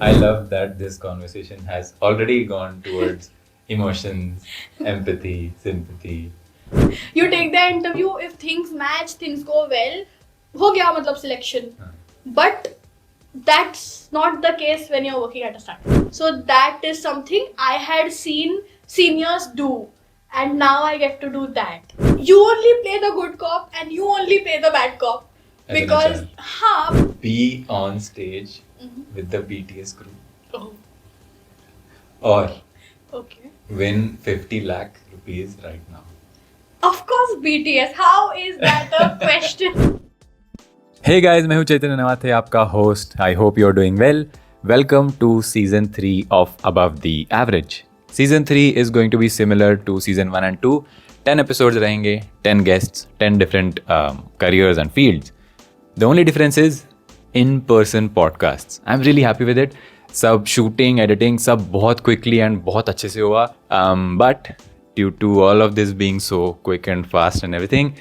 I love that this conversation has already gone towards emotions, empathy, sympathy. You take the interview, if things match, things go well, हो गया मतलब selection. But that's not the case when you're working at a startup. So that is something I had seen seniors do, and now I get to do that. You only play the good cop and you only play the bad cop. As an Because HR. हाँ. Be on stage with the BTS group Oh, or okay. win 50 lakh rupees right now. Of course BTS. How is that a question? Hey guys, मैं हूँ चैतन्य नवाथे, आपका host. I hope you are doing well. Welcome to season 3 of above the average. Season 3 is going to be similar to season 1 and 2. 10 episodes रहेंगे, 10 guests, 10 different careers and fields. The only difference is in-person podcasts. I'm really happy with it. सब shooting, editing सब बहुत quickly and बहुत अच्छे से हुआ. But due to all of this being so quick and fast and everything,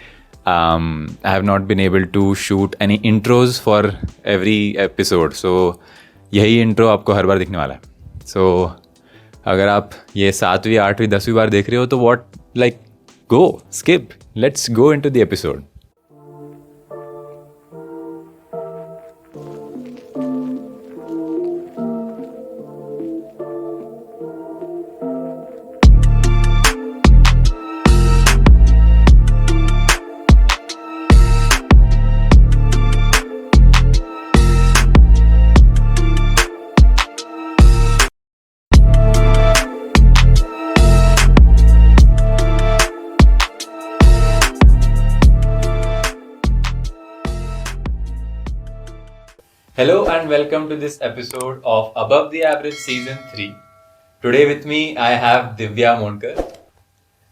I have not been able to shoot any intros for every episode. So यही intro आपको हर बार दिखने वाला है. So अगर आप ये 7वीं 8वीं 10वीं बार देख रहे हो तो what, like, go skip. Let's go into the episode. Hello and welcome to this episode of Above the Average Season 3. Today with me I have Divya Monkar.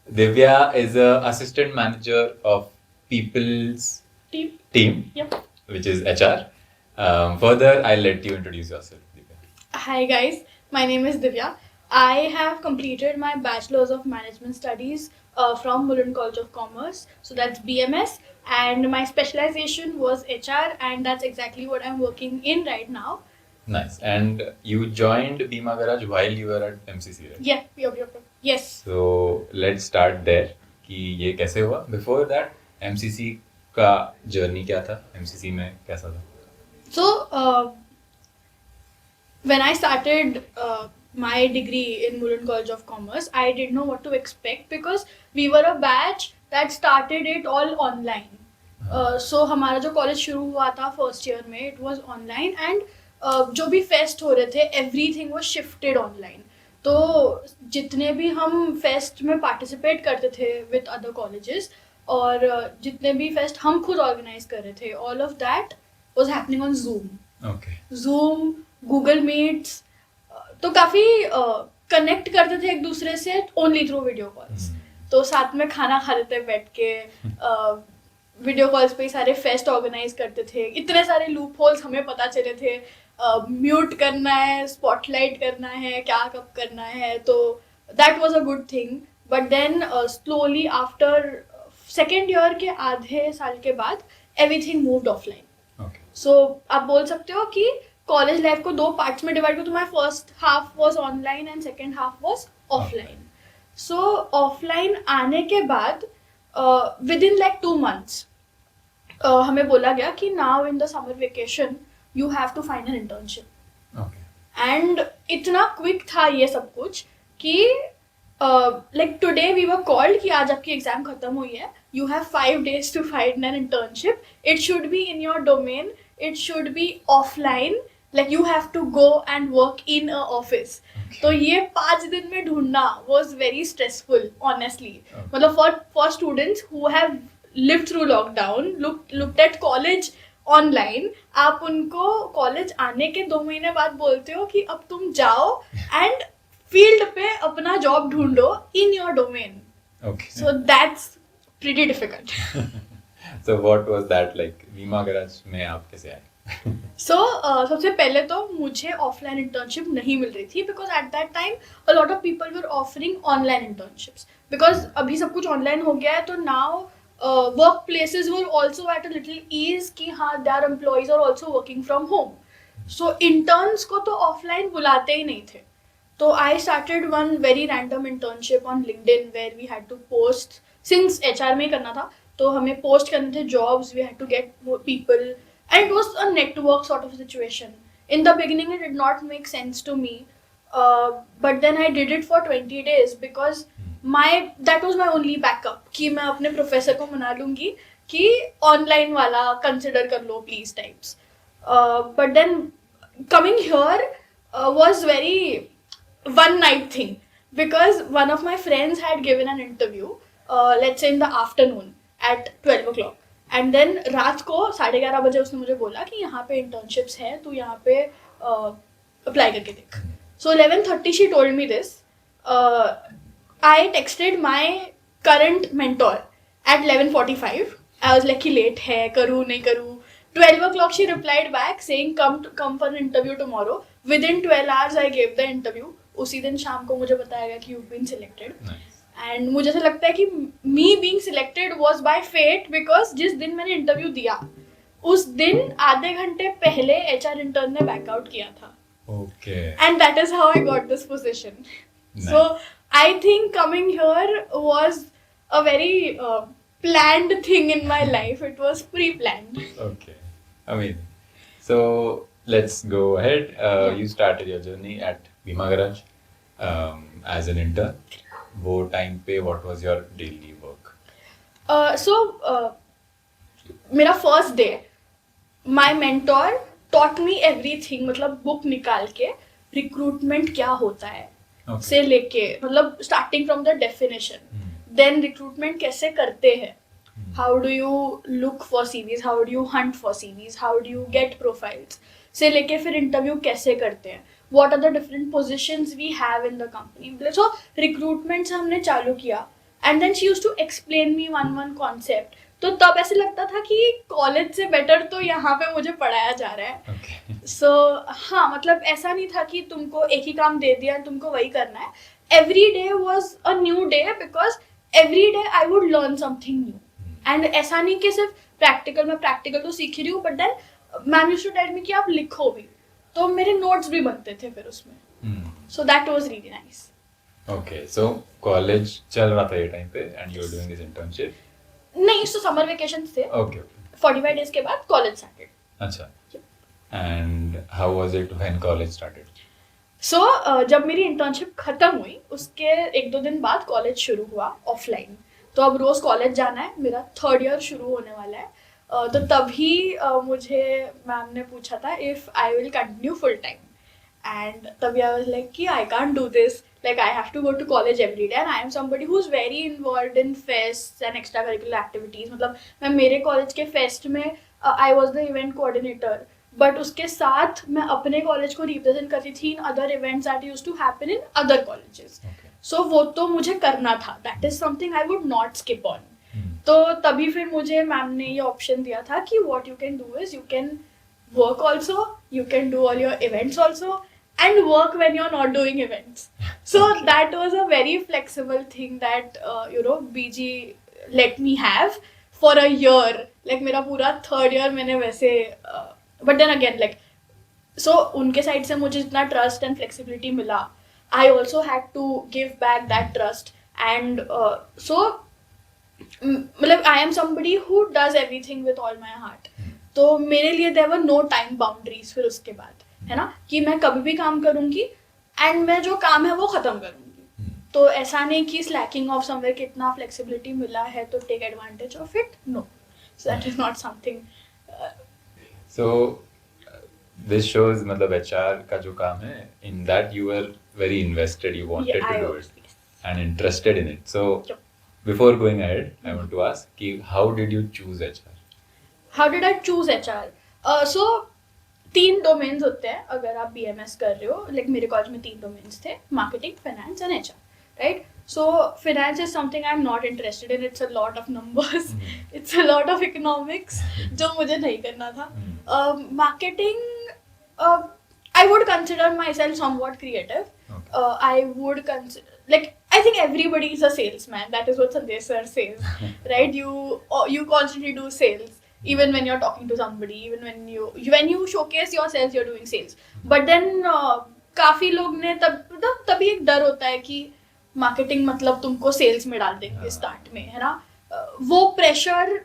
Divya is an assistant manager of People's Team, Yep. which is HR. Further, I'll let you introduce yourself, Divya. Hi guys, my name is Divya. I have completed my Bachelor's of Management Studies from Mulund College of Commerce. So that's BMS, and my specialization was HR, and that's exactly what I'm working in right now. Nice. And you joined Bima Garage while you were at MCC, right? Yeah, yep. Yes. So let's start there. कि ये कैसे हुआ? Before that, MCC का journey क्या था? MCC में कैसा था? So, when I started my degree in Mulund College of Commerce, I didn't know what to expect because we were a batch that started it all online. So हमारा जो college शुरू हुआ था फर्स्ट ईयर में, it was online, and जो भी fest हो रहे थे एवरीथिंग वाज शिफ्टेड ऑनलाइन. तो जितने भी हम फेस्ट में पार्टिसिपेट करते थे विद अदर कॉलेजेस, और जितने भी फेस्ट हम खुद ऑर्गेनाइज कर रहे थे, all of that was happening on zoom. Okay. Zoom, Google meets, तो काफ़ी कनेक्ट करते थे एक दूसरे से ओनली थ्रू वीडियो कॉल्स. तो साथ में खाना खा लेते बैठ के, वीडियो कॉल्स पे सारे फेस्ट ऑर्गेनाइज करते थे. इतने सारे लूप होल्स हमें पता चले थे, म्यूट करना है, स्पॉटलाइट करना है, क्या कब करना है. तो that was a good thing. But then slowly after second year के आधे साल के बाद everything moved offline. Okay. So आप बोल सकते हो कि कॉलेज लाइफ को दो पार्ट्स में डिवाइड करो. तो my first half was online and second half was offline. So offline आने के बाद विद इन लाइक 2 months हमें बोला गया कि now in the summer vacation you have to find an internship. Okay. And इतना क्विक था ये सब कुछ कि like today we were called कि आज आपकी एग्जाम खत्म हुई है, you have 5 days to find an internship. It should be in your domain, it should be offline, like you have to go and work in a office. तो ये 5 दिन में ढूंढना was very stressful, honestly. मतलब for students who have lived through lockdown, looked at college online, आप उनको college आने के 2 महीने बाद बोलते हो कि अब तुम जाओ एंड फील्ड पे अपना जॉब ढूंढो in your domain. Okay. So that's pretty difficult. So what was that like? बीमा गराज में आप कैसे आए? So सबसे पहले तो मुझे ऑफलाइन इंटर्नशिप नहीं मिल रही थी because at that time a lot of people were offering online internships. Because अभी सब कुछ ऑनलाइन हो गया है, तो now work places were also at a little ease कि हाँ, their employees are also working from home. So interns को तो ऑफलाइन बुलाते ही नहीं थे. तो I started one very random internship on LinkedIn where we had to post, since HR में ही करना था तो हमें post करने थे jobs, we had to get more people and it was a network sort of situation. In the beginning it did not make sense to me, but then I did it for 20 days because that was my only backup कि मैं अपने professor को मना लूंगी कि online वाला consider कर लो please types. But then coming here was very one night thing because one of my friends had given an interview, let's say in the afternoon at 12 o'clock, and then रात को 11:30 बजे उसने मुझे बोला कि यहाँ पे internships हैं तू यहाँ पे apply करके देख. So 11:30 she told me this. I texted my current mentor at 11:45. I was like कि late है, करूँ नहीं करूँ. 12 o'clock she replied back saying come for an interview tomorrow. Within 12 hours I gave the interview. उसी दिन शाम को मुझे बताया गया कि you've been selected. एंड मुझे ऐसा लगता है कि me being selected was by fate because जिस दिन मैंने इंटरव्यू दिया उस दिन आधे घंटे पहले एचआर इंटर्न ने बैकआउट किया था. Okay. And that is how I got this position. So I think coming here was a very planned thing in my life. It was pre-planned. Okay, amazing. So let's go ahead. You started your journey at Bhima Garage as an intern. वो time पे what was your daily work? So मेरा first day, my mentor taught me everything. मतलब book निकाल के recruitment क्या होता है से लेके मतलब starting from the definition. Then recruitment कैसे करते हैं, how do you look for CVs, how do you hunt for CVs, how do you get profiles से लेके फिर interview कैसे करते हैं, what are the different positions we have in the company. So recruitment से हमने चालू किया and then she used to explain me one concept. तो तब ऐसे लगता था कि कॉलेज से बेटर तो यहाँ पे मुझे पढ़ाया जा रहा है. So हाँ मतलब ऐसा नहीं था कि तुमको एक ही काम दे दिया तुमको वही करना है. Every day was a new day because every day I would learn something new. And ऐसा नहीं कि सिर्फ प्रैक्टिकल में प्रैक्टिकल तो सीख ही रही हूँ, but then ma'am used to tell me कि आप लिखो भी, तो मेरे नोट्स भी बनते थे फिर उसमें. So that was really nice. Okay, so college चल रहा था ये टाइम पे and you were doing this internship? नहीं, सो समर वेकेशंस थे. ओके. 45 डेज के बाद कॉलेज स्टार्टेड. अच्छा. And how was it when college started? So जब मेरी इंटर्नशिप खत्म हुई उसके 1-2 दिन बाद कॉलेज शुरू हुआ ऑफलाइन. तो अब रोज कॉलेज जाना है, मेरा 3rd ईयर शुरू होने वाला है. तो तभी मुझे मैम ने पूछा था if I will continue full time. And तभी आई वाज लाइक कि I can't do this, like I have to go to college every day and I am somebody who is very involved in fest and extra curricular activities. मतलब मैं मेरे college के fest में I was the event coordinator, but उसके साथ मैं अपने college को रिप्रेजेंट करती थी in other events that used to happen in other colleges. So वो तो मुझे करना था, that is something I would not skip on. तो तभी फिर मुझे मैम ने ये ऑप्शन दिया था कि what you can do is you can work also, you can do all your events also and work when you're not doing events. So that was a very flexible thing that BG let me have for a year. Like मेरा पूरा 3rd year मैंने वैसे but then again like so उनके side से मुझे जितना trust and flexibility मिला, I also had to give back that trust. And so मतलब I am somebody who does everything with all my heart. तो मेरे लिए there were no time boundaries फिर उसके बाद, है ना, कि मैं कभी भी काम करूंगी एंड मैं जो काम है वो खत्म करूंगी. तो ऐसा नहीं कि स्लैकिंग ऑफ समवेयर कितना फ्लेक्सिबिलिटी मिला है तो take advantage of it. No, so that is not something. So this shows मतलब एचआर का जो काम है, in that you were very invested, you wanted to do it and interested in it. So before going ahead I want to ask कि how did you choose HR? How did I choose HR? So 3 domains होते हैं अगर आप BMS कर रहे हो. Like मेरे college में 3 डोमेन्स थे, marketing, finance and HR, right. So finance is something I am not interested in. It's a lot of numbers, it's a lot of economics जो मुझे नहीं करना था. Marketing I would consider my self somewhat creative. I would consider, like, I think everybody is a salesman. That is what Sandesh sir says, right? You constantly do sales. even when you're talking to somebody, even when you showcase yourself, you're doing sales. But then काफी लोग ने तभी एक डर होता है कि marketing मतलब तुमको सेल्स में डाल देंगे स्टार्ट में, है ना. वो प्रेशर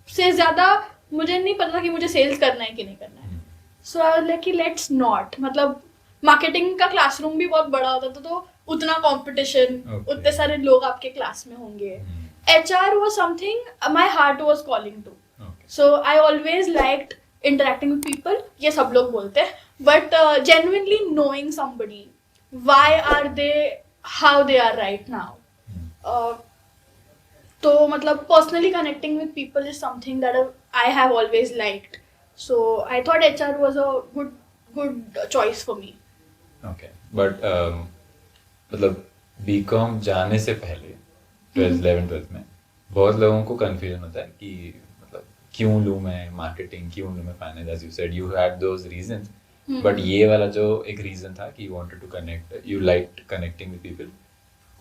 से ज्यादा मुझे नहीं पता कि मुझे सेल्स करना है कि नहीं करना है. सो आई वाज लाइक कि लेट्स नॉट, मतलब मार्केटिंग का क्लासरूम भी बहुत बड़ा होता था, तो उतना कंपटीशन, उतने सारे लोग आपके क्लास में होंगे. HR was something my heart was calling to. So I always liked interacting with people. ये सब लोग बोलते हैं, but genuinely knowing somebody, why are they how they are right now. तो मतलब personally connecting with people is something that I have always liked. So I thought HR was a good choice for me. Okay, but मतलब BCom जाने से पहले 12th 11th 12th में बहुत लोगों को कंफ्यूजन होता है कि मतलब क्यों लूँ मैं मार्केटिंग, क्यों लूँ मैं finance. As you said you had those reasons, but ये वाला जो एक रीजन था कि you wanted to connect, you liked connecting with people.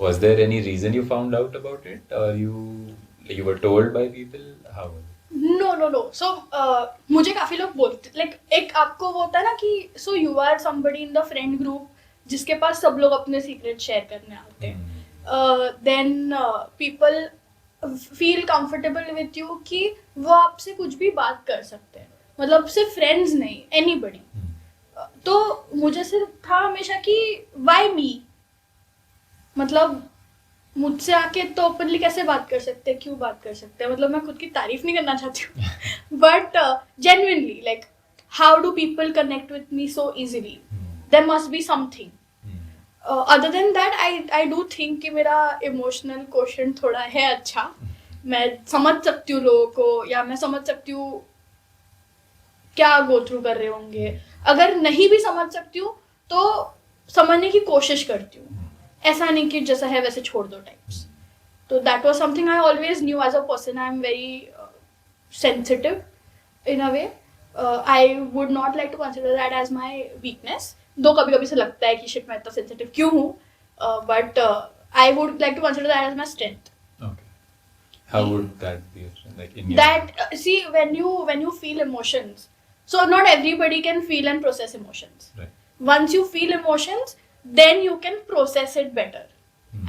Was there any reason you found out about it, और you were told by people, how? No. So मुझे काफी लोग बोलते, like एक आपको वो होता है ना कि so you are somebody in the friend group जिसके पास सब लोग अपने सीक्रेट शेयर करने आते हैं. Then people feel comfortable with you कि वो आपसे कुछ भी बात कर सकते हैं, मतलब सिर्फ फ्रेंड्स नहीं, anybody. तो मुझे सिर्फ था हमेशा कि why me, मतलब मुझसे आके तो ओपनली कैसे बात कर सकते हैं, क्यों बात कर सकते हैं. मतलब मैं खुद की तारीफ नहीं करना चाहती हूँ, but genuinely like how do people connect with me so easily, there must be something. Other than that I do think कि मेरा इमोशनल क्वेश्चन थोड़ा है अच्छा. मैं समझ सकती हूँ लोगों को, या मैं समझ सकती हूँ क्या गो थ्रू कर रहे होंगे. अगर नहीं भी समझ सकती हूँ तो समझने की कोशिश करती हूँ, ऐसा नहीं कि जैसा है वैसे छोड़ दो टाइप्स. तो that was something I always knew as a person. I am very sensitive in a way. I would not like to consider that as my weakness, though कभी कभी से लगता है कि शिट मैं इतना सेंसिटिव क्यों हूँ, but I would like to consider that as my strength. How would that be a strength? Like in your That see when you feel emotions, so not everybody can feel and process emotions. Right. Once you feel emotions, then you can process it better.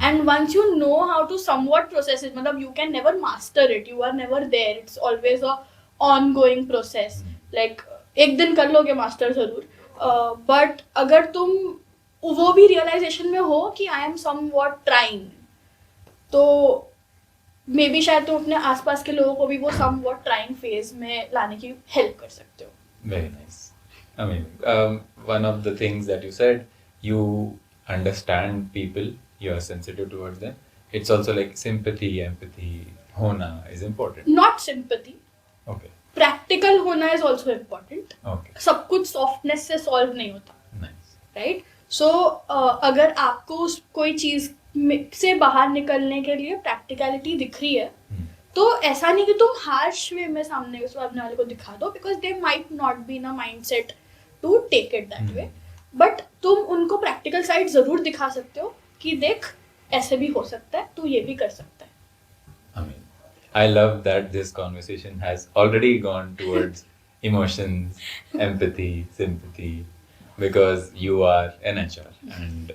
And once you know how to somewhat process it, मतलब you can never master it, you are never there, it's always a ongoing process. Like एक दिन कर लोगे master जरूर, but अगर तुम वो भी realization में हो कि I am somewhat trying, तो मे बी शायद तुम अपने आसपास के लोगों को भी वो somewhat trying phase में लाने की हेल्प कर सकते हो. Very nice. Amazing. One of the things that you said, you understand people, you are sensitive towards them. It's also like sympathy, empathy, hona is important. Not sympathy. Okay. Practical होना is also important. Okay. सब कुछ softness से solve नहीं होता. Nice. Right? So अगर आपको कोई चीज से बाहर निकलने के लिए प्रैक्टिकलिटी दिख रही है, तो ऐसा नहीं कि तुम हार्श वे में सामने वाले को दिखा दो, because they might not be in a mindset to take it that way. But तुम उनको प्रैक्टिकल साइड जरूर दिखा सकते हो कि देख ऐसे भी हो सकता है, तू ये भी कर सकता है. I mean, I love that this conversation has already gone towards emotions, empathy, sympathy, because you are an HR and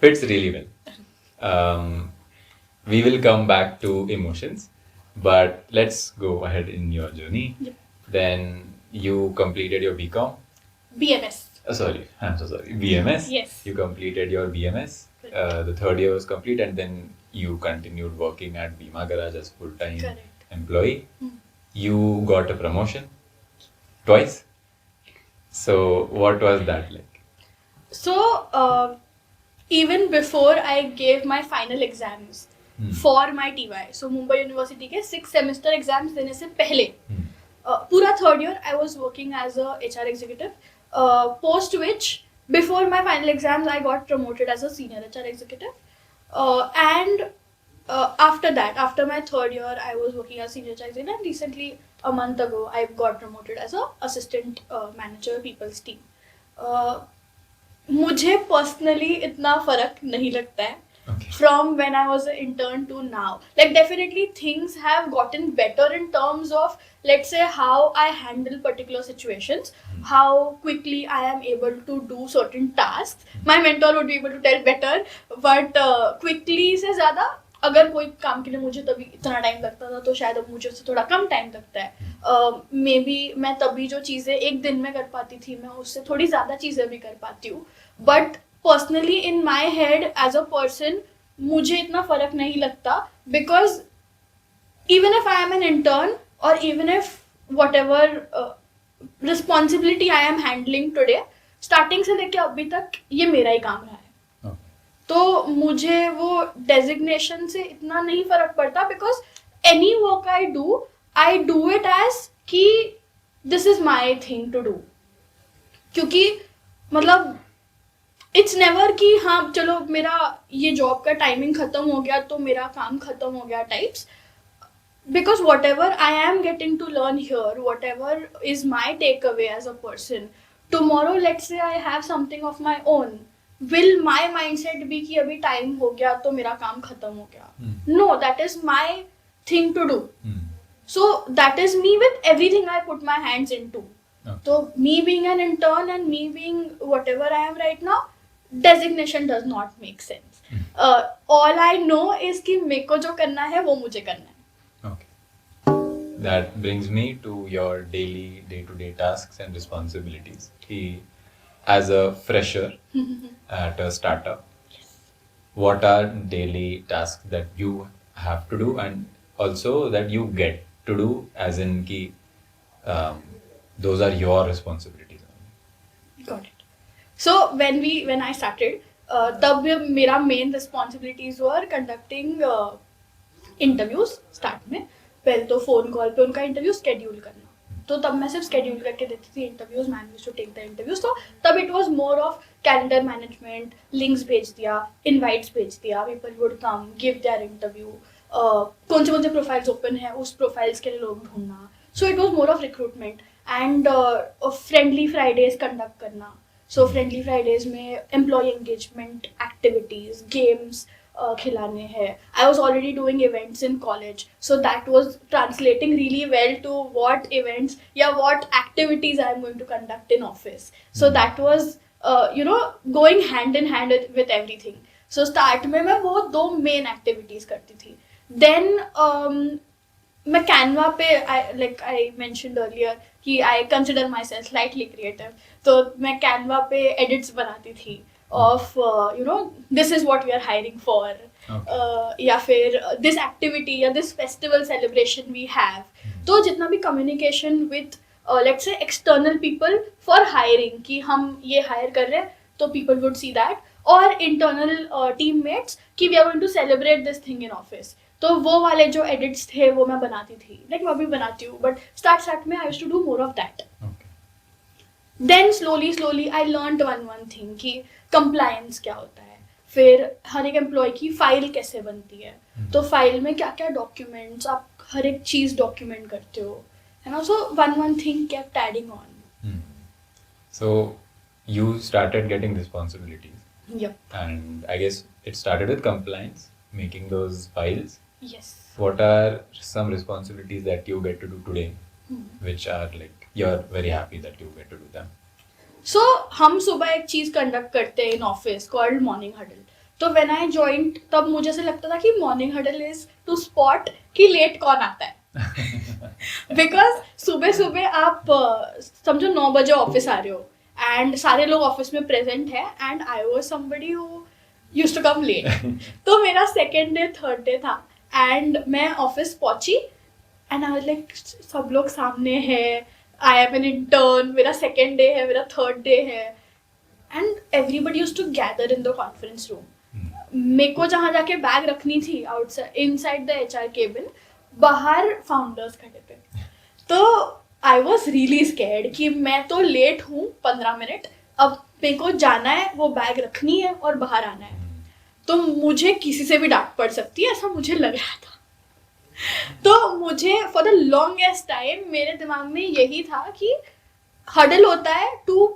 fits really well. We will come back to emotions, but let's go ahead in your journey. Yep. Then you completed your BCom. BMS. Sorry, I'm so sorry. BMS. Yes. You completed your BMS. The third year was complete, and then you continued working at Bima Garage as full-time Correct. employee. You got a promotion twice. So what was that like? So even before I gave my final exams for my TY, so Mumbai University के 6 semester exams देने से पहले पूरा third year I was working as a HR executive, post which before my final exams I got promoted as a senior HR executive, and after that, after my third year I was working as senior HR executive, and recently a month ago I got promoted as a assistant manager people's team. मुझे personally इतना फर्क नहीं लगता है, Okay. from when I was an intern to now. Like definitely things have gotten better in terms of, let's say, how I handle particular situations, how quickly I am able to do certain tasks. My mentor would be able to tell better, but quickly से ज़्यादा अगर कोई काम के लिए मुझे तभी इतना टाइम लगता था तो शायद अब मुझे उससे थोड़ा कम टाइम लगता है. मे बी मैं तभी जो चीज़ें एक दिन में कर पाती थी मैं उससे थोड़ी ज़्यादा चीज़ें भी कर पाती हूँ. But personally in my head as a person मुझे इतना फर्क नहीं लगता, because even if I am an intern और even if whatever responsibility I am handling today, starting से लेके अभी तक ये मेरा ही काम रहा है. तो मुझे वो डेजिग्नेशन से इतना नहीं फर्क पड़ता, because any work I do it as कि this is my thing to do. क्योंकि मतलब इट्स नेवर कि हाँ चलो मेरा ये जॉब का टाइमिंग खत्म हो गया तो मेरा काम खत्म हो गया types. Because whatever I am getting to learn here, whatever is my takeaway as a person, tomorrow let's say I have something of my own, will my mindset be कि अभी टाइम हो गया तो मेरा काम खत्म हो गया? No, that is my thing to do. So that is me with everything I put my hands into. So me being an intern and me being whatever I am right now, designation does not make sense. All I know is कि मेरे को जो करना है वो मुझे करना है. That brings me to your daily day-to-day tasks and responsibilities. As a fresher at a startup, what are daily tasks that you have to do and also that you get to do, as in those are your responsibilities? Got it. So when I started, तब मेरा main responsibilities were conducting interviews. Start में पहले तो phone call पे उनका interview schedule करना, तो तब मैं सिर्फ स्केड्यूल करके देती थी interviews. Ma'am used to take the interviews. तो तब it was more of calendar management, links भेज दिया, इनवाइट्स भेज दिया, people would come give their interview, कौन से प्रोफाइल्स ओपन है उस प्रोफाइल्स के लिए लोग ढूंढना. So it was more of recruitment and friendly Fridays conduct करना. सो फ्रेंडली फ्राइडेज में एम्प्लॉय एंगेजमेंट एक्टिविटीज, गेम्स खिलाने हैं. I was already doing events in college, so that was translating really well to what events या what activities I am going to conduct in office. So that was going hand in hand with everything. So start में मैं वो 2 main activities करती थी. Then मैं Canva पे like I mentioned earlier कि I consider myself slightly creative. तो मैं Canva पे edits बनाती थी of this is what we are hiring for. या फिर this activity या this festival celebration we have. तो जितना भी communication with let's say external people for hiring कि हम ये hire कर रहे हैं तो people would see that, और internal teammates कि we are going to celebrate this thing in office. तो वो वाले जो edits थे वो मैं बनाती थी, like मैं अभी बनाती हूँ, but start में I used to do more of that. Then slowly I learned one thing कि compliance क्या होता है, फिर हर एक एम्प्लॉय की फाइल कैसे बनती है, तो फाइल में क्या क्या डॉक्यूमेंट्स, आप हर एक चीज डॉक्यूमेंट करते हो, है ना. सो one thing kept adding on. So you started getting responsibilities. Yep. And I guess it started with compliance, making those files. Yes. What are some responsibilities that you get to do today, which are like you're very happy that you get to do them? So हम सुबह एक चीज conduct करते हैं in office called morning huddle. तो when I joined तब मुझे ऐसे लगता था कि morning huddle is to spot कि लेट कौन आता है. बिकॉज सुबह आप समझो 9 बजे ऑफिस आ रहे हो एंड सारे लोग ऑफिस में प्रेजेंट है and I was somebody who used to come late. तो मेरा सेकेंड डे थर्ड डे था एंड मैं ऑफिस पहुंची एंड आई वाज लाइक सब लोग सामने है, I am an intern, मेरा second day है, मेरा third day है, and everybody used to gather in the conference room. मेरे को जहाँ जाके बैग रखनी थी outside inside the HR cabin, बाहर founders खड़े थे. तो I was really scared कि मैं तो लेट हूँ 15 मिनट, अब मेरे को जाना है, वो बैग रखनी है और बाहर आना है, तो मुझे किसी से भी डांट पड़ सकती है, ऐसा मुझे लग रहा था. तो मुझे फॉर द लॉन्गेस्ट टाइम मेरे दिमाग में यही था कि हडल होता है टू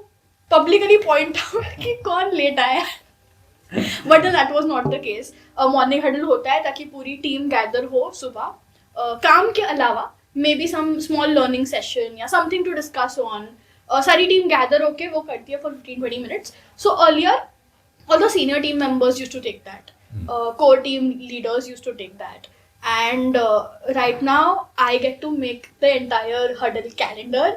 पब्लिकली पॉइंट आउट कि कौन लेट आया. But that was not the case. Morning huddle होता है ताकि पूरी टीम गैदर हो सुबह. काम के अलावा maybe some small learning session या समथिंग टू डिस्कस ऑन. सारी टीम गैदर होके वो करती है for 15-20 minutes. So earlier all the senior team members used to take that. Core team leaders used to take that. And right now I get to make the entire huddle calendar.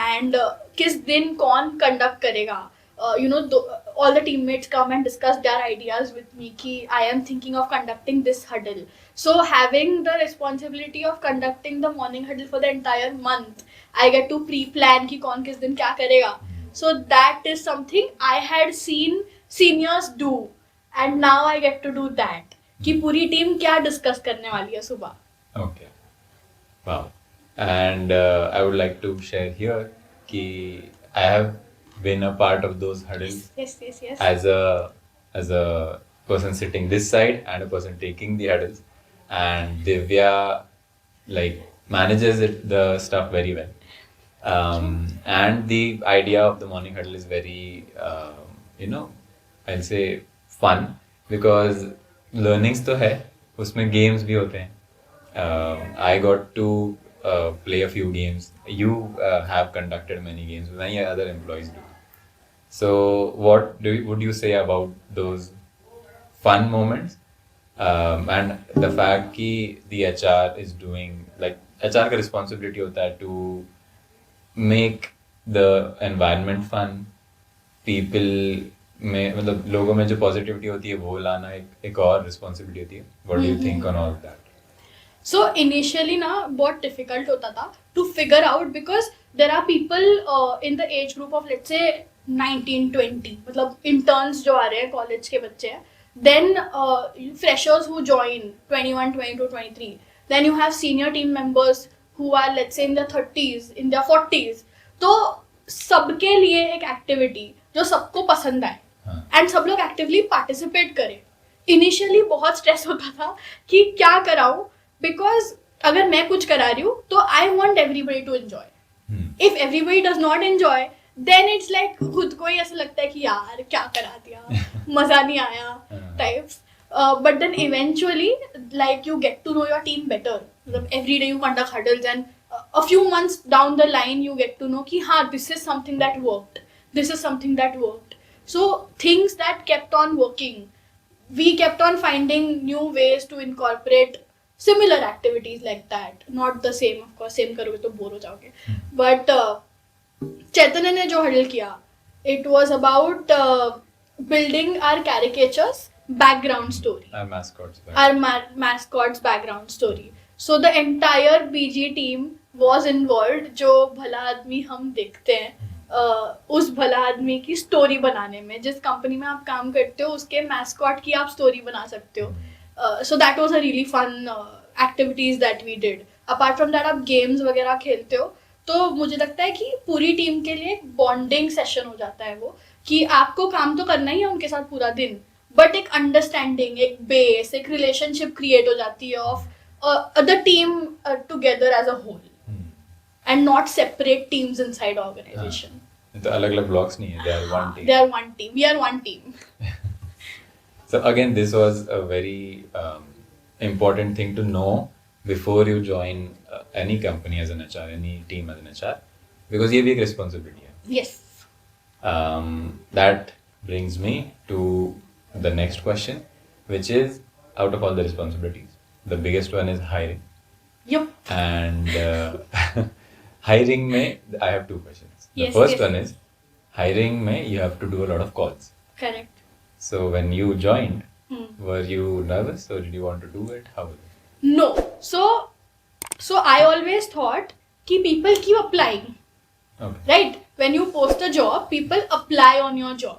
And किस दिन कौन conduct करेगा. All the teammates come and discuss their ideas with me कि I am thinking of conducting this huddle. So having the responsibility of conducting the morning huddle for the entire month, I get to pre-plan कि कौन किस दिन क्या करेगा. So that is something I had seen seniors do, and now I get to do that. कि पूरी team क्या discuss करने वाली है सुबह. Okay. Wow. And I would like to share here कि I have been a part of those huddles Yes. as a person sitting this side and a person taking the huddles. And Divya like manages the stuff very well. And the idea of the morning huddle is very, I'll say fun because learnings तो है, उसमें games भी होते हैं. I got to play a few games. You have conducted many games. Many other employees do. So what would you say about those fun moments? And the fact कि the HR is doing, like HR का responsibility होता है to make the environment fun. People में मतलब लोगों में जो positivity होती है वो लाना एक और रिस्पॉन्सिबिलिटी होती है. What do you think on all that? So initially ना बहुत difficult होता था to figure out because there are people in the age group of let's say 19-20 मतलब interns जो आ रहे हैं कॉलेज के बच्चे हैं. Then freshers who join 21, 22, 23. Then you have senior team members who are let's say in their 30s, in their 40s. तो सबके लिए एक एक्टिविटी जो सबको पसंद आए एंड सब लोग एक्टिवली पार्टिसिपेट करें. इनिशियली बहुत स्ट्रेस होता था कि क्या कराऊं बिकॉज अगर मैं कुछ करा रही हूँ तो I want everybody to enjoy. If everybody does not enjoy then it's like खुद को ही ऐसा लगता है कि यार क्या करा दिया, मजा नहीं आया types. But then eventually like you get to know your team better. Every day you conduct huddles and a few months down the line you get to know ki हाँ this is something that worked, this is something that worked. So things that kept on working, we kept on finding new ways to incorporate similar activities like that. Not the same of course, same करोगे तो bore हो जाओगे. But चैतन्य ने जो huddle किया, it was about building our caricatures background story. Our mascot's background story. So the entire BG team was involved. जो भला आदमी हम देखते हैं उस भला आदमी की स्टोरी बनाने में. जिस कंपनी में आप काम करते हो उसके मैस्कॉट की आप स्टोरी बना सकते हो. So that was a really fun activities that we did. Apart from that आप गेम्स वगैरह खेलते हो तो मुझे लगता है कि पूरी टीम के लिए एक बॉन्डिंग सेशन हो जाता है वो कि आपको काम तो करना ही है उनके साथ पूरा दिन, बट एक अंडरस्टैंडिंग, एक बेस, एक रिलेशनशिप क्रिएट हो जाती है of the team together as a whole and not separate teams inside organisation. तो अलग-अलग ब्लॉक्स नहीं है, they are one team. They are one team. We are one team. So again, this was a very important thing to know before you join any company as an HR, any team as an HR, because ये भी एक responsibility है. Yes. That brings me to the next question, which is out of all the responsibilities, the biggest one is hiring. Yep. And hiring में I have two questions. The Yes, first yes. one is hiring में you have to do a lot of calls. Correct. So when you joined, were you nervous or did you want to do it? How was it? No. So I always thought कि people keep applying. Okay. Right? When you post a job, people apply on your job.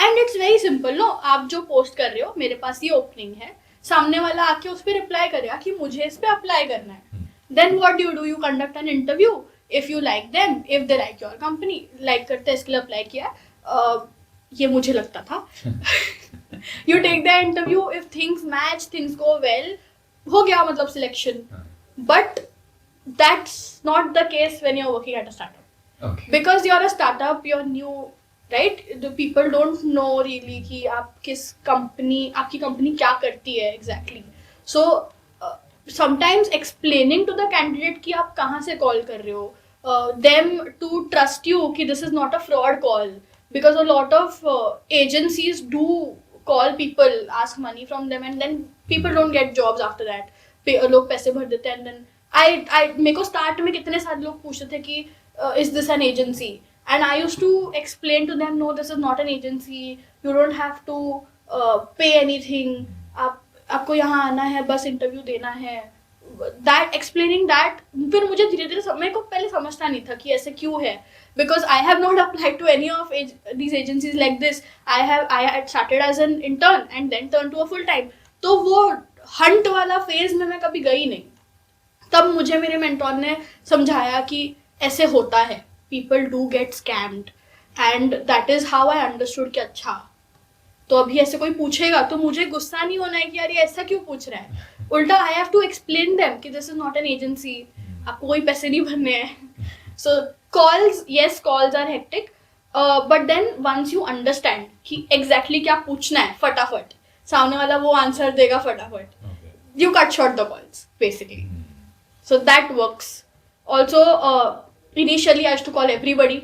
And it's very simple, no? आप जो post कर रहे हो, मेरे पास ये opening है, सामने वाला आके उस पर रिप्लाई करेगा कि मुझे इस पे अप्लाई करना है. Then what do? You conduct an interview. If you like them, if they like your company, like करते इसके लिए अप्लाई किया. ये मुझे लगता था. You take the interview, if things match, things go well, हो गया मतलब selection. But that's not the case when you're working at a startup. Okay. Because you're a startup, you're new, right. The people don't know really कि आप किस company, आपकी company क्या करती है exactly. So sometimes explaining to the candidate कि आप कहाँ से कॉल कर रहे हो, them to trust you कि this is not a fraud call, because a lot of agencies do call people, ask money from them, and then people don't get jobs after that. लोग पैसे भर देते हैं, and then I मेरे को start में कितने सारे लोग पूछते थे कि is this an agency, and I used to explain to them, no, this is not an agency, you don't have to pay anything, आपको यहाँ आना है, बस इंटरव्यू देना है. दैट एक्सप्लेनिंग दैट, फिर मुझे धीरे धीरे मेरे को पहले समझता नहीं था कि ऐसे क्यों है, because I have not applied to any of these agencies like this. I had started as an intern and then turn to a full time. तो वो हंट वाला फेज में मैं कभी गई नहीं. तब मुझे मेरे मेंटोर ने समझाया कि ऐसे होता है, people do get scammed, and that is how I understood कि अच्छा, तो अभी ऐसे कोई पूछेगा तो मुझे गुस्सा नहीं होना है कि यार ये ऐसा क्यों पूछ रहा है. उल्टा I have to explain them कि this is not an agency, आपको कोई पैसे नहीं भरने हैं. So calls, yes calls are hectic, but then once you understand कि एग्जैक्टली क्या पूछना है, फटाफट सामने वाला वो आंसर देगा फटाफट, you cut short the calls basically. So that works. Also initially I used to call everybody,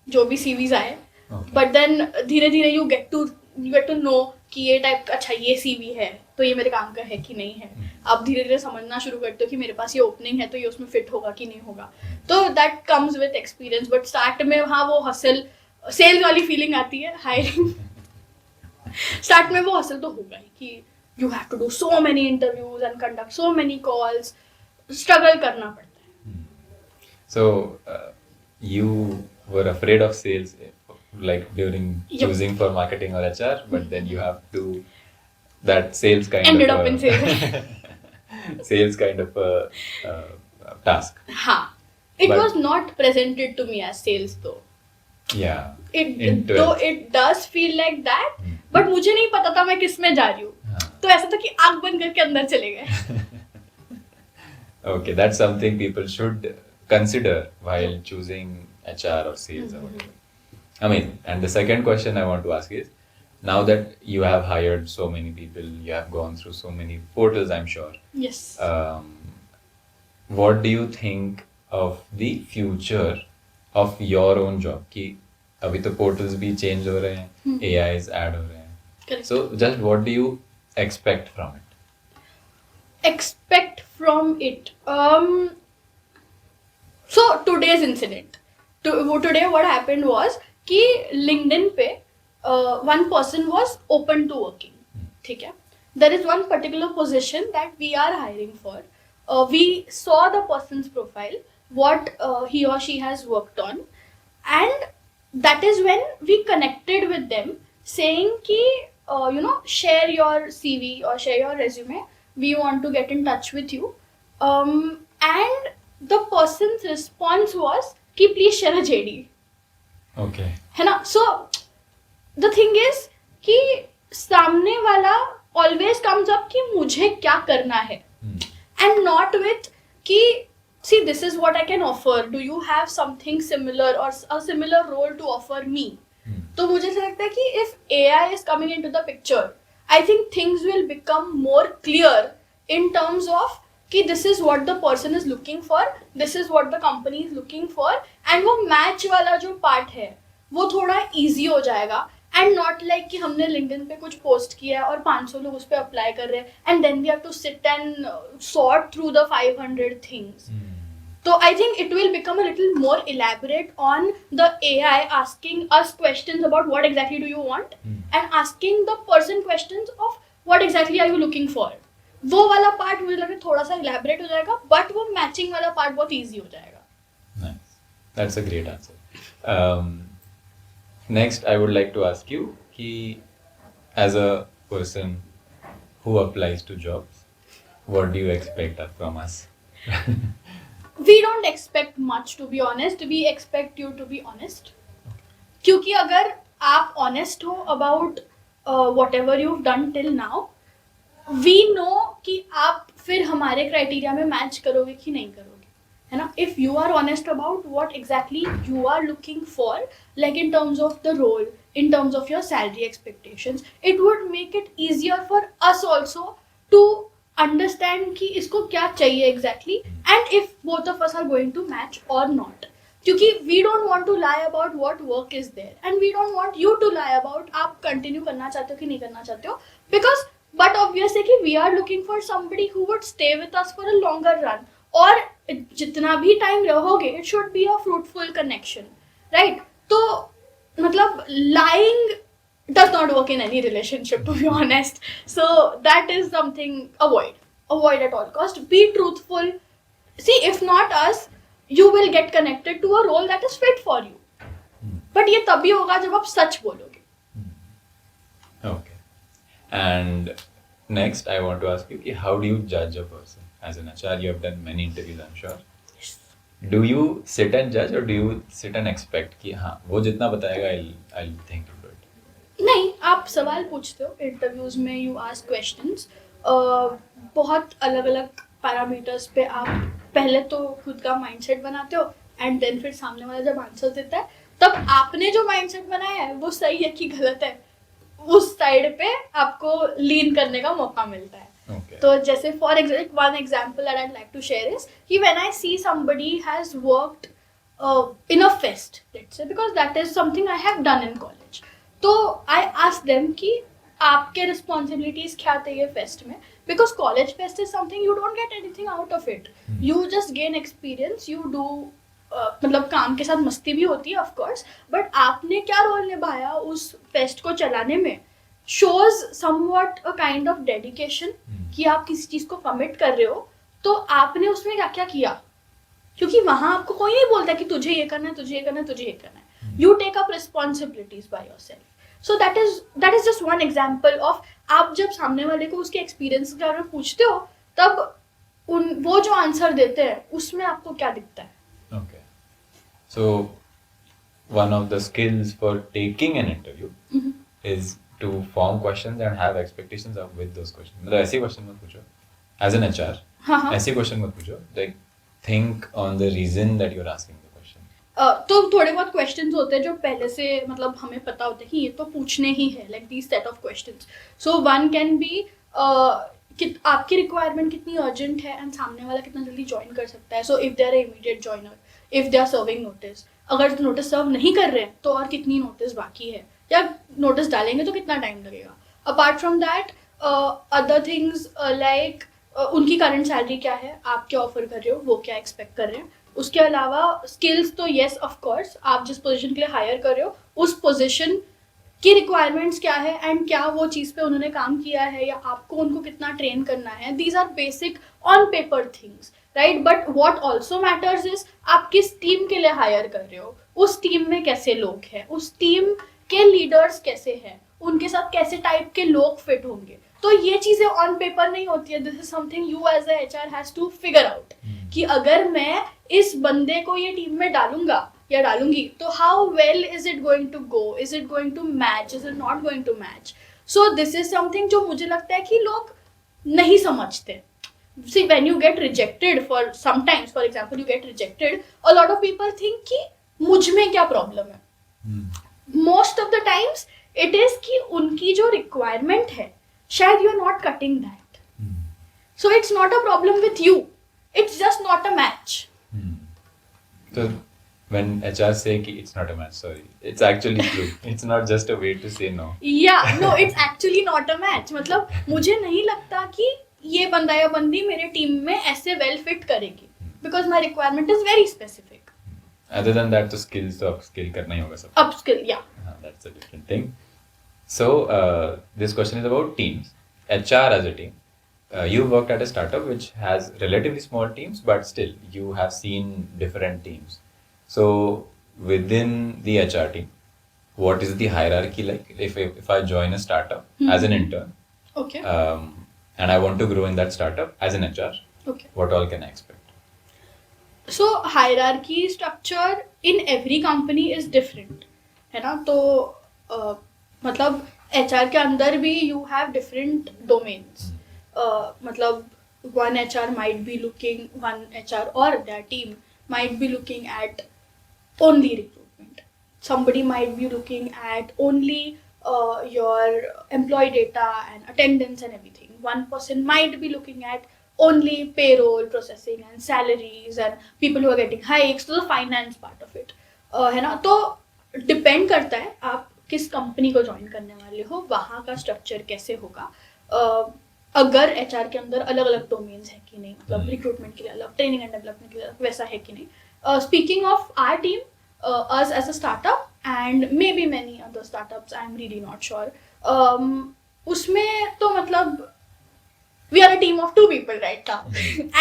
जो भी सीवीज आए, बट देन धीरे धीरे यू गेट टू नो कि ये टाइप का, अच्छा ये सीवी है तो ये मेरे काम का है कि नहीं है. आप धीरे धीरे समझना शुरू करते हो कि मेरे पास ये ओपनिंग है तो ये उसमें फिट होगा कि नहीं होगा. तो that comes with experience. But start में हाँ वो हसल, सेल वाली फीलिंग आती है हायरिंग. स्टार्ट में वो हसल तो होगा ही कि you have to do so many interviews and conduct so many calls, struggle करना पड़ता है. So, you were afraid of sales, like during choosing for marketing or HR, but then you have to that sales kind ended of up in sales. sales kind of task. हाँ, it But- was not presented to me as sales though. Yeah. It In though 12th. it does feel like that, but मुझे नहीं पता था मैं किस में जा रही हूँ. हाँ. तो ऐसा था कि आँख बंद करके अंदर चले गए. Okay, that's something people should consider while choosing HR or sales or whatever. Amazing. And the second question I want to ask is, now that you have hired so many people, you have gone through so many portals, I'm sure. Yes. What do you think of the future of your own job? कि अभी तो portals भी change हो रहे हैं, AIs add हो रहे हैं. Correct. So just what do you expect from it? Expect from it. So today's incident. Today what happened was कि LinkedIn पे one person was open to working. ठीक है. There is one particular position that we are hiring for. We saw the person's profile, what he or she has worked on, and that is when we connected with them saying कि share your CV or share your resume. We want to get in touch with you. And the person's response was कि please share a JD. Okay. है ना. So the thing is कि सामने वाला always comes up कि मुझे क्या करना है, and not with कि see this is what I can offer, do you have something similar or a similar role to offer me. तो मुझे ऐसा लगता है कि if AI is coming into the picture, I think things will become more clear in terms of कि this is what the person is looking for, this is what the company is looking for, and वो match वाला जो part है वो थोड़ा easy हो जाएगा, and not like कि हमने LinkedIn पे कुछ post किया है और 500 लोग उस पे apply कर रहे हैं, and then we have to sit and sort through the 500 things. So I think it will become a little more elaborate on the AI asking us questions about what exactly do you want, and asking the person questions of what exactly are you looking for. वो वाला part मुझे लग रहा है थोड़ा सा elaborate हो जाएगा, but वो matching वाला पार्ट बहुत easy हो जाएगा. Nice. That's a great answer. Next, I would like to ask you कि as a person who applies to jobs, what do you expect from us? We don't expect much, to be honest. We expect you to be honest. क्योंकि अगर आप honest हो about whatever you've done till now, we know कि आप फिर हमारे criteria में match करोगे कि नहीं करोगे. है ना. If you are honest about what exactly you are looking for, like in terms of the role, in terms of your salary expectations, it would make it easier for us also to understand कि इसको क्या चाहिए exactly, and if both of us are going to match or not. क्योंकि we don't want to lie about what work is there, and we don't want you to lie about आप continue करना चाहते हो कि नहीं करना चाहते हो, because but obvious है कि we are looking for somebody who would stay with us for a longer run, और जितना भी टाइम रहोगे it should be a fruitful connection, right? तो मतलब lying does not work in any relationship, to be honest. So that is something avoid at all cost. Be truthful. See, if not us, you will get connected to a role that is fit for you. But ये तभी होगा जब आप सच बोलोगे. Okay. And next, I want to ask you, कि how do you judge a person? As an HR, you have done many interviews, I'm sure. Do you sit and judge, or do you sit and expect कि हाँ वो जितना बताएगा I'll think to do it? नहीं, आप सवाल पूछते हो इंटरव्यूज में, यू आस्क क्वेश्चंस. बहुत अलग अलग पैरामीटर्स पे आप पहले तो खुद का माइंडसेट बनाते हो, एंड देन फिर सामने वाला जब आंसर देता है तब आपने जो माइंडसेट बनाया है वो सही है कि गलत है, उस साइड पे आपको लीन करने का मौका मिलता है. Okay. तो जैसे for example, one example that I'd like to share is कि when I see somebody has worked in a fest, let's say, because that is something I have done in college. तो I ask them कि आपके responsibilities क्या थे ये fest में, because college fest is something you don't get anything out of it. You just gain experience, you do मतलब काम के साथ मस्ती भी होती है ऑफ कोर्स, बट आपने क्या रोल निभाया उस फेस्ट को चलाने में shows somewhat a kind of dedication कि आप किसी चीज को कमिट कर रहे हो. तो आपने उसमें क्या क्या किया, क्योंकि वहां आपको कोई नहीं बोलता कि तुझे ये करना है, तुझे ये करना है, तुझे ये करना है. You take up responsibilities by yourself. So that is just one example of, आप जब सामने वाले को उसके एक्सपीरियंस के बारे में पूछते हो तब वो जो आंसर देते हैं उसमें आपको क्या दिखता है. Okay. So, one of the skills for taking an interview is to form questions and have expectations of with those questions. मतलब ऐसे क्वेश्चन मत पूछो as an HR. हाँ. ऐसे क्वेश्चन मत पूछो. Like think on the reason that you're asking the question. तो थोड़े बहुत क्वेश्चंस होते हैं जो पहले से मतलब हमें पता होता है कि ये तो पूछने ही है, like this set of questions. So one can be कि आपकी रिक्वायरमेंट कितनी अर्जेंट है एंड सामने वाला कितना जल्दी ज्वाइन कर सकता है. So if they are immediate joiner, if they are serving notice, अगर नोटिस सर्व नहीं कर रहे हैं तो और कितनी नोटिस बाकी है, या नोटिस डालेंगे तो कितना टाइम लगेगा. Apart from that other things like उनकी करंट सैलरी क्या है, आप क्या ऑफर कर रहे हो, वो क्या एक्सपेक्ट कर रहे हैं. उसके अलावा स्किल्स तो येस ऑफ कोर्स, आप जिस पोजीशन के लिए हायर कर रहे हो उस पोजीशन की रिक्वायरमेंट्स क्या है एंड क्या वो चीज़ पे उन्होंने काम किया है या आपको उनको कितना ट्रेन करना है. These are basic on paper things, right. But what also matters is आप किस टीम के लिए हायर कर रहे हो, उस टीम में कैसे लोग हैं, उस टीम के लीडर्स कैसे हैं, उनके साथ कैसे टाइप के लोग फिट होंगे. तो ये चीज़ें ऑन पेपर नहीं होती है. This is something you as a HR has to figure out कि अगर मैं इस बंदे को ये टीम में डालूंगा या डालूंगी तो how well is it going to go, is it going to match, is it not going to match. So this is something जो मुझे लगता है कि लोग नहीं समझते. See, when you get rejected, sometimes for example you get rejected, a lot of people think कि मुझ में क्या प्रॉब्लम है. Most of the times it is कि उनकी जो रिक्वायरमेंट है शायद you are not cutting that. So it's not a problem with you, it's just not a match. So when HR say कि it's not a match, sorry, it's actually true. It's not just a way to say no. Yeah, no, it's actually not a match. मतलब मुझे नहीं लगता कि ये बंदा या बंदी मेरे टीम में ऐसे वेल फिट करेगी, because my requirement is very specific. Other than that, तो skills तो upskill करना ही होगा सब. Upskill, yeah. That's a different thing. So this question is about teams. HR as a team. You worked at a startup which has relatively small teams, but still you have seen different teams. So within the HR team, what is the hierarchy like? If I join a startup as an intern, Okay. And I want to grow in that startup as an HR, Okay. what all can I expect? So hierarchy structure in every company is different, है ना. तो मतलब HR के अंदर भी you have different domains. मतलब one HR might be looking, one HR or their team might be looking at only recruitment. Somebody might be looking at only your employee data and attendance and everything. One person might be looking at only payroll processing and salaries and people who are getting hikes, so the finance part of it. है ना, तो depend करता है आप किस company को join करने वाले हो, वहाँ का स्ट्रक्चर कैसे होगा. अगर एचआर के अंदर अलग अलग डोमेन्स है कि नहीं, मतलब रिक्रूटमेंट के लिए अलग, ट्रेनिंग एंड डेवलपमेंट के लिए अलग, वैसा है कि नहीं. Speaking of our team, us as a startup and maybe many other startups, I'm really not sure. उसमें तो मतलब we are a team of 2 people right now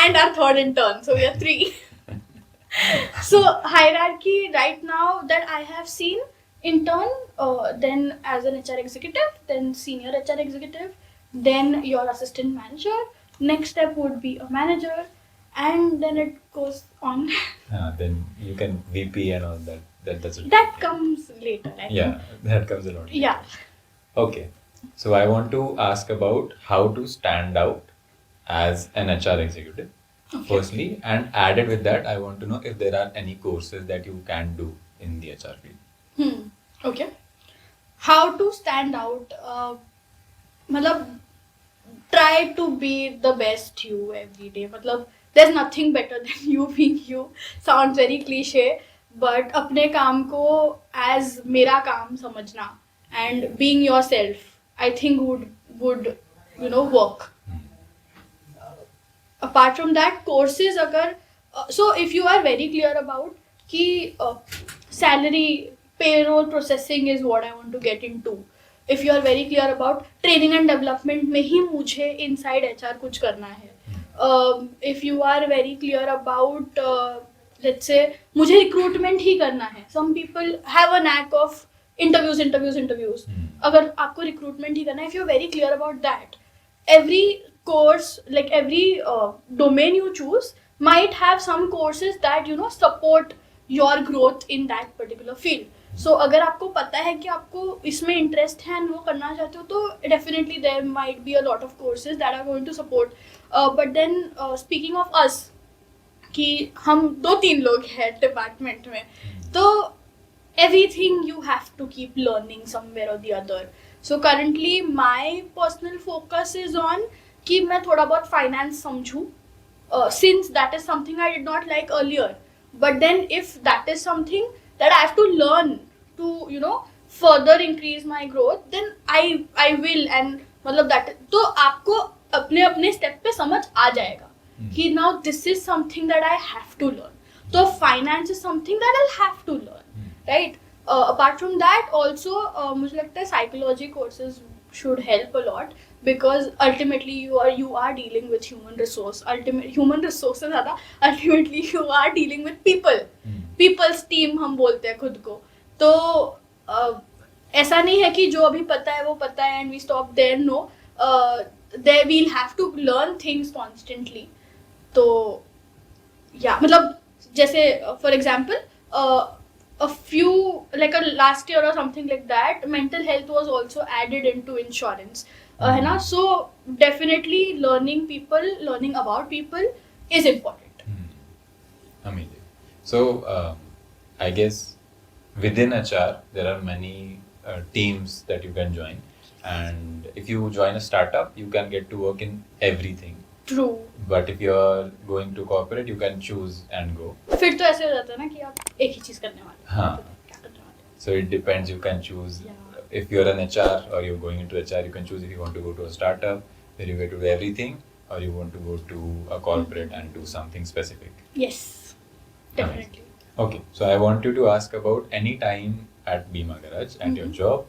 and our third intern, so we are 3. So hierarchy right now that I have seen, intern, then as an HR executive, then senior HR executive, then your assistant manager, next step would be a manager, and then it goes on. Then you can VP and all that. That's That comes later, I think. Yeah, that comes a lot later. Yeah. Okay. So I want to ask about how to stand out as an HR executive. Okay. Firstly, and added with that, I want to know if there are any courses that you can do in the HR field. Okay. How to stand out? मतलब try to be the best you every day. मतलब there's nothing better than you being you. Sounds very cliche, but अपने काम को as मेरा काम समझना and being yourself, I think would work. Apart from that, courses अगर so if you are very clear about कि salary, payroll processing is what I want to get into. If you are very clear about training and development में ही मुझे inside HR कुछ करना है. If you are very clear about let's say मुझे recruitment ही करना है. Some people have a knack of interviews. अगर आपको recruitment ही करना है, if you are very clear about that, every course, like every domain you choose might have some courses that support your growth in that particular field. So अगर आपको पता है कि आपको इसमें इंटरेस्ट है वो करना चाहते हो, तो definitely there might be a lot of courses that are going to support. But then speaking of us, कि हम 2-3 लोग हैं डिपार्टमेंट में, तो everything you have to keep learning somewhere or the other. So currently my personal focus is on कि मैं थोड़ा बहुत finance समझूं, since that is something I did not like earlier. But then if that is something that I have to learn to further increase my growth, then I will. And मतलब that, तो आपको अपने अपने step पे समझ आ जाएगा कि now this is something that I have to learn. तो finance is something that I'll have to learn, right? Apart from that also मुझे लगता है psychology courses should help a lot, because ultimately you are dealing with human resources. Ultimately you are dealing with people. People's team हम बोलते हैं खुद को. तो ऐसा नहीं है कि जो अभी पता है वो पता है and we stop there. No, there we'll have to learn things constantly. तो yeah, मतलब जैसे for example a few, like a last year or something like that, mental health was also added into insurance. है ना, so definitely learning about people is important. Amazing. So I guess within HR there are many teams that you can join, and if you join a startup you can get to work in everything. True. But if you are going to corporate you can choose and go. फिर तो ऐसे हो जाता है ना कि आप एक ही चीज करने वाले हैं. हाँ. तो क्या करने वाले हैं? So it depends, you can choose. Yeah. If you're an HR or you're going into HR, you can choose if you want to go to a startup where you get to do everything, or you want to go to a corporate and do something specific. Yes, definitely. Okay, so I want you to ask about any time at Bima Garage and your job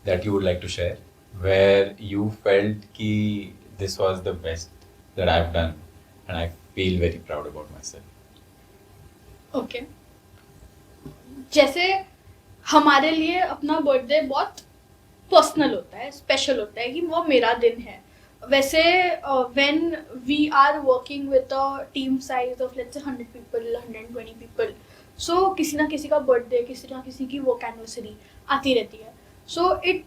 that you would like to share, where you felt ki this was the best that I've done and I feel very proud about myself. Okay. जैसे हमारे लिए अपना birthday बहुत personal होता है, special होता है कि वो मेरा दिन है. वैसे when we are working with a team size of let's say 100 people, 120 people, so किसी ना किसी का बर्थडे, किसी ना किसी की वर्क एनिवर्सरी आती रहती है. सो इट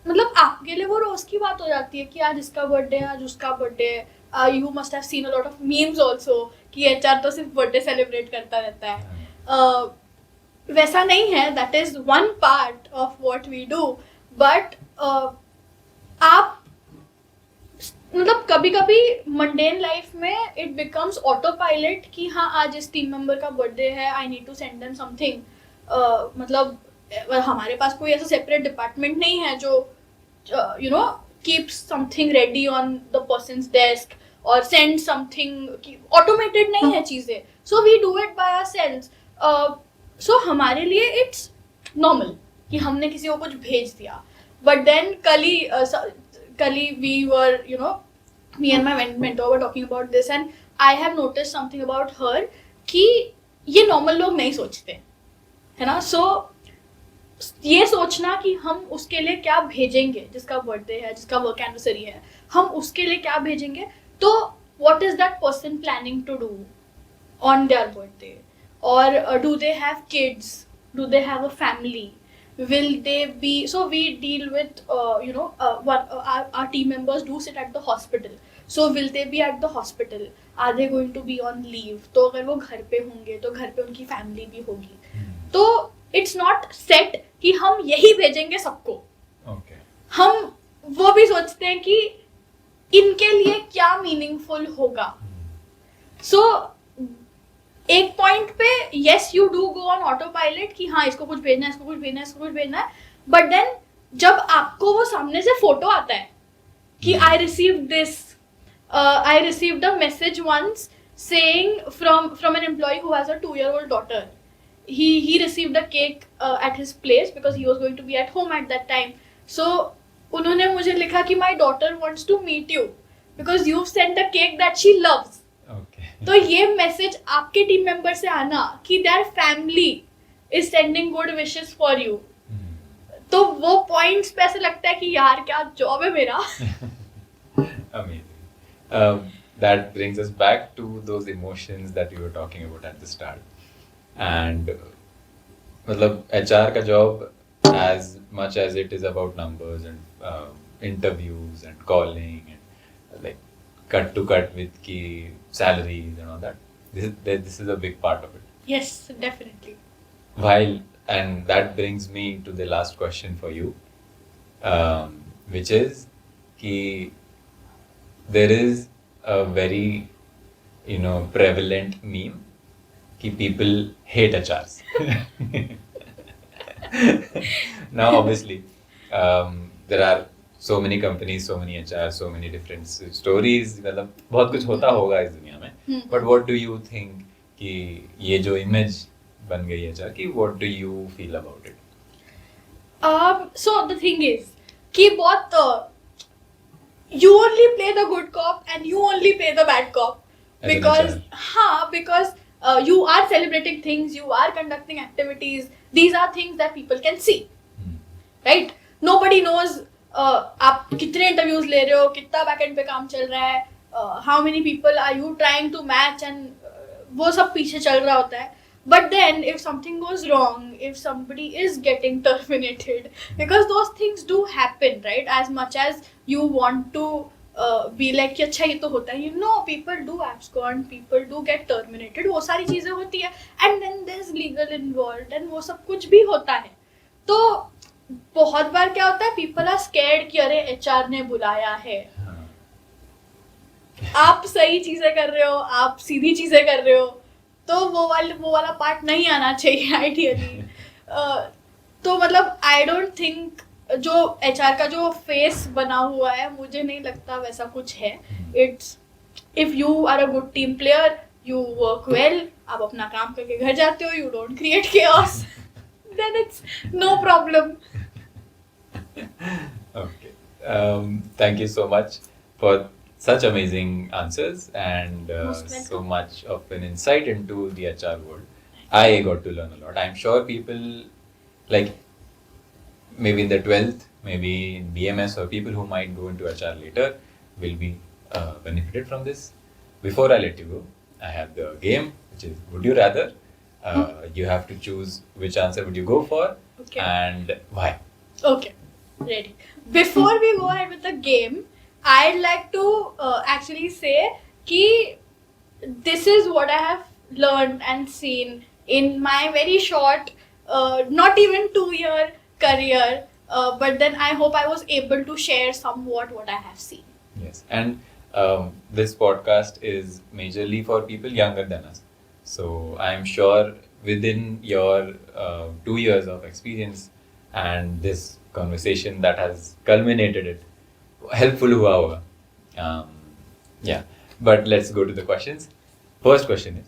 मतलब आपके लिए वो रोज की बात हो जाती है कि आज इसका बर्थडे है, आज उसका बर्थडे है. you must have seen a lot of memes also कि HR तो सिर्फ बर्थडे सेलिब्रेट करता रहता है. वैसा नहीं है. That is one part of what we do. But आप मतलब कभी कभी मंडेन लाइफ में इट बिकम्स ऑटो पायलट कि हाँ आज इस टीम मेंबर का बर्थडे है, I need to send them something. मतलब हमारे पास कोई ऐसा सेपरेट डिपार्टमेंट नहीं है जो you know keeps something ready on the person's desk और सेंड समथिंग. ऑटोमेटेड नहीं है चीजें. So we do it by ourselves. So हमारे लिए इट्स नॉर्मल कि हमने किसी को कुछ भेज दिया. बट देन कल we were, you know, me and my mentor were talking about this and I have noticed something about her कि ये normal लोग नहीं सोचते है ना. So ये सोचना कि हम उसके लिए क्या भेजेंगे जिसका बर्थडे है, जिसका वर्क एनिवर्सरी है, हम उसके लिए क्या भेजेंगे. तो what is that person planning to do on their birthday? Or do they have kids? Do they have a family? Will they be, so we deal with our team members do sit at the hospital, so will they be at the hospital, are they going to be on leave? तो अगर वो घर पे होंगे तो घर पे उनकी फैमिली भी होगी. तो it's not set कि हम यही भेजेंगे सबको. हम वो भी सोचते हैं कि इनके लिए क्या मीनिंगफुल होगा. सो एक पॉइंट पे yes you do go on auto pilot कि हाँ इसको कुछ भेजना है, इसको कुछ भेजना है, इसको कुछ भेजना है. बट देन जब आपको वो सामने से फोटो आता है कि I receive this, I received a message once saying from an employee who has a 2-year-old daughter. He received a cake at his place because he was going to be at home at that time. So उन्होंने मुझे लिखा कि my daughter wants to meet you because you've sent a cake that she loves. तो ये message आपके team member से आना कि their family is sending good wishes for you, तो वो पॉइंट्स पे ऐसे लगता है कि यार क्या जॉब है मेरा. Amazing. That brings us back to those emotions that you were talking about at the start. And मतलब HR का job, as much as it is about numbers and interviews and calling and like cut to cut with ki salaries and all that, this is a big part of it. Yes, definitely. And that brings me to the last question for you, which is ki there is a very prevalent meme ki people hate HRs. Now obviously there are so many companies, so many HR, so many different stories. मतलब बहुत कुछ होता होगा इस दुनिया में. But what do you think कि ये जो image बन गई है HR की, what do you feel about it? So the thing is कि बहुत you only play the good cop and you only play the bad cop because you are celebrating things, you are conducting activities. These are things that people can see, right? Nobody knows आप कितने interviews ले रहे हो, कितना backend पे काम चल रहा है, how many people are you trying to match, and वो सब पीछे चल रहा होता है. But then if something goes wrong, if somebody is getting terminated, because those things do happen, right? As much as you want to be like कि अच्छा ये तो होता है, people do abscond, people do get terminated, वो सारी चीजें होती है, and then there's legal involved and वो सब कुछ भी होता है. तो बहुत बार क्या होता है, पीपल आर स्कैर्ड कि अरे HR ने बुलाया है. आप सही चीजें कर रहे हो, आप सीधी चीजें कर रहे हो, तो वो वाला पार्ट नहीं आना चाहिए आइडियली. तो मतलब आई डोंट थिंक जो HR का जो फेस बना हुआ है, मुझे नहीं लगता वैसा कुछ है. It's if you are a good team player, you work well, आप अपना काम करके घर जाते हो, you don't create chaos, then it's no problem. Okay. Thank you so much for such amazing answers and so much of an insight into the HR world. I got to learn a lot. I'm sure people like maybe in the 12th, maybe in BMS, or people who might go into HR later will be benefited from this. Before I let you go, I have the game, which is Would You Rather. You have to choose which answer would you go for, and why. Okay, ready. Before we go ahead with the game, I'd like to actually say कि this is what I have learned and seen in my very short, not even 2-year career, but then I hope I was able to share somewhat what I have seen. Yes, and this podcast is majorly for people younger than us. So I'm sure within your 2 years of experience and this conversation that has culminated it, helpful hua hoga. Yeah, but let's go to the questions. First question is,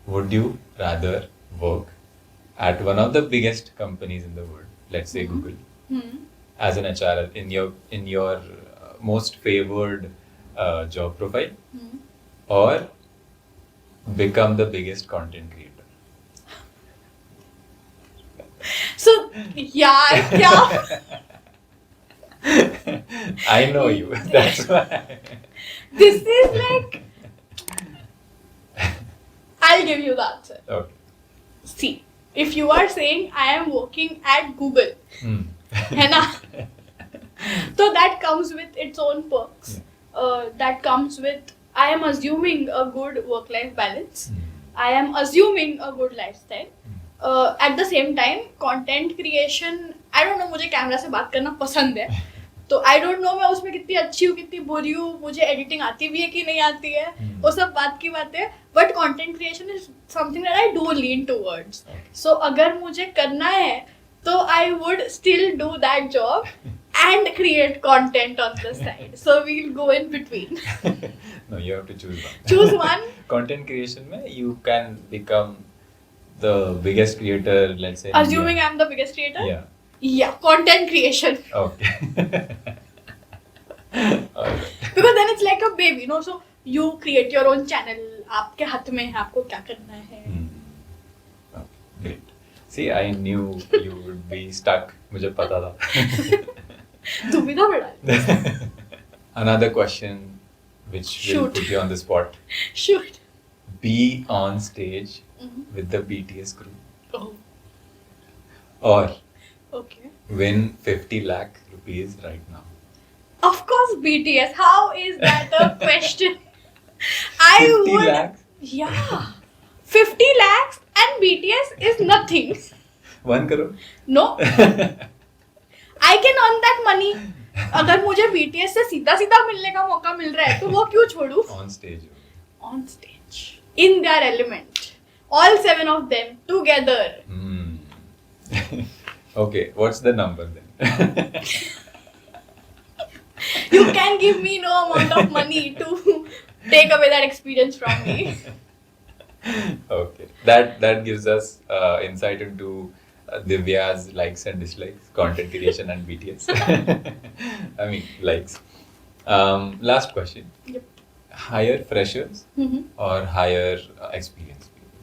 would you rather work at one of the biggest companies in the world, let's say Google, as an HR in your most favored job profile, or become the biggest content creator? So yeah. I know you. That's why. This is like, I'll give you the answer. Okay. See, if you are saying I am working at Google, है ना? So that comes with its own perks. That comes with, I am assuming a good work-life balance. I am assuming a good lifestyle. At the same time, content creation, I don't know, मुझे camera से बात करना पसंद है. तो I don't know मैं उसमें कितनी अच्छी हूँ कितनी बुरी हूँ, मुझे एडिटिंग आती भी है कि नहीं आती है, वो सब बात की बात है. But content creation is something that I do lean towards. So अगर मुझे करना है तो I would still do that job and create content on the side. So we'll go in between. No, you have to choose one. Choose one. Content creation में you can become the biggest creator, let's say. in Assuming India. I'm the biggest creator. Yeah. Yeah, content creation. Okay. Alright. Because then it's like a baby, no? So you create your own channel. आपके हाथ में है आपको क्या करना है. Okay, great. See, I knew you would be stuck. मुझे पता था. दुविधा में डाल. Another question which will Shoot. put you on the spot. Shoot. Be on stage with the BTS crew. Oh, Or okay. win 50 lakh rupees right now. Of course, BTS. How is that a question? I 50 would. lakhs? Yeah. 50 lakhs and BTS is nothing. 1 crore? No. I can earn that money. अगर मुझे BTS से सीधा सीधा मिलने का मौका मिल रहा है तो वो क्यों छोड़ू? On stage. On stage. In their element. All 7 of them together. Okay, what's the number then? You can give me no amount of money to take away that experience from me. Okay, that gives us insight into Divya's likes and dislikes, content creation and BTS. I mean, likes. Last question. Yep. Hire freshers or hire experienced people?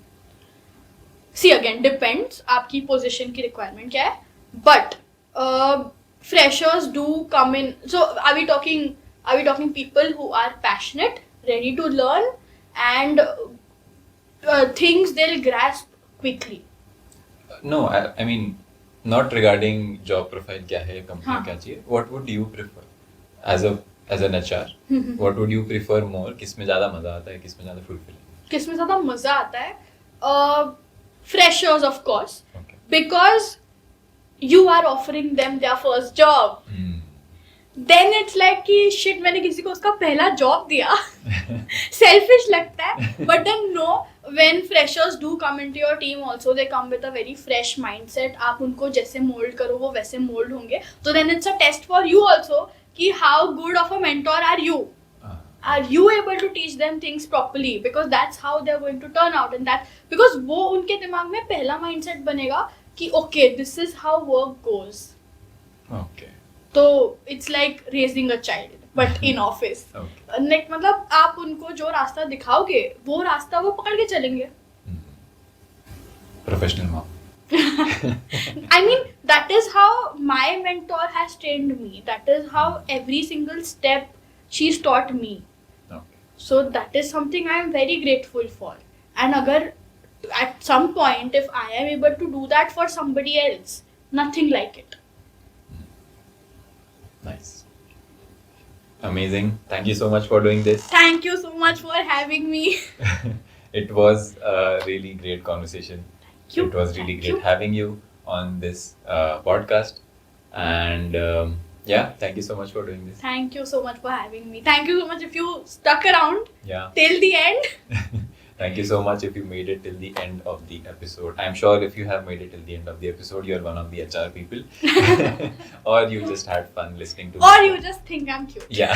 See, again, depends आपकी position की requirement क्या है. But freshers do come in. So are we talking people who are passionate, ready to learn, and things they'll grasp quickly? No, I mean, not regarding job profile क्या है, company हाँ. क्या चाहिए. What would you prefer as an HR? What would you prefer more? किसमें ज़्यादा मजा आता है, किसमें ज़्यादा fulfilling? किसमें ज़्यादा मजा आता है? Freshers, of course, Okay. because you are offering them their first job. Then it's like कि shit मैंने किसी को उसका पहला job दिया. Selfish लगता है. But then no, when freshers do come into your team also, they come with a very fresh mindset. आप उनको जैसे mold करो वो वैसे mold होंगे. So then it's a test for you also कि how good of a mentor are you? Are you able to teach them things properly? Because that's how they're going to turn out. And that because वो उनके दिमाग में पहला mindset बनेगा कि okay, this is how work goes. Okay. तो it's like raising a child, but in office. Okay. Like मतलब आप उनको जो रास्ता दिखाओगे वो रास्ता वो पकड़ के चलेंगे. Professional mom. I mean, that is how my mentor has trained me. That is how every single step she's taught me. Okay. So that is something I am very grateful for. And agar at some point if I am able to do that for somebody else, nothing like it. Nice. Amazing. Thank you so much for doing this. Thank you so much for having me. It was a really great conversation. you. It was really Thank great you. having you on this podcast. And yeah, thank you so much for doing this. Thank you so much for having me. Thank you so much if you stuck around Yeah. till the end. Thank you so much if you made it till the end of the episode. I'm sure if you have made it till the end of the episode, you're one of the HR people. Or you just had fun listening to Or me. you just think I'm cute. Yeah.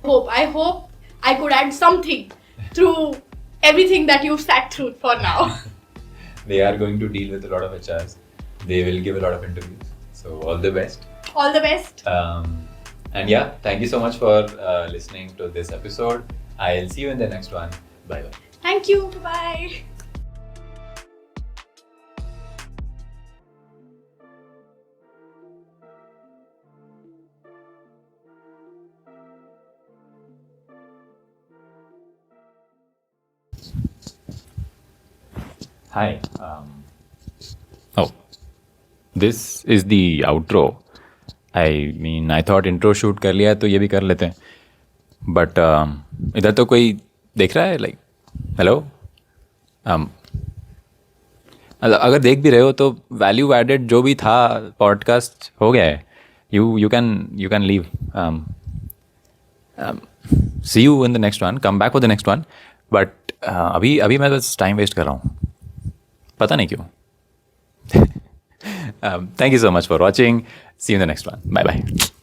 I hope I could add something through everything that you've sat through for now. They are going to deal with a lot of HRs. They will give a lot of interviews. So all the best. All the best. And yeah, thank you so much for listening to this episode. I'll see you in the next one. Bye bye. Thank you. Bye. Hi. Oh, this is the outro. I mean, I thought intro shoot कर लिया है तो ये भी कर लेते हैं. But इधर तो कोई देख रहा है like hello. अगर देख भी रहे हो तो वैल्यू एडेड जो भी था पॉडकास्ट हो गया है. You can leave. See you in the next one. Come back for the next one. But अभी मैं बस टाइम वेस्ट कर रहा हूँ. पता नहीं क्यों. Thank you so much for watching. See you in the next one. Bye bye.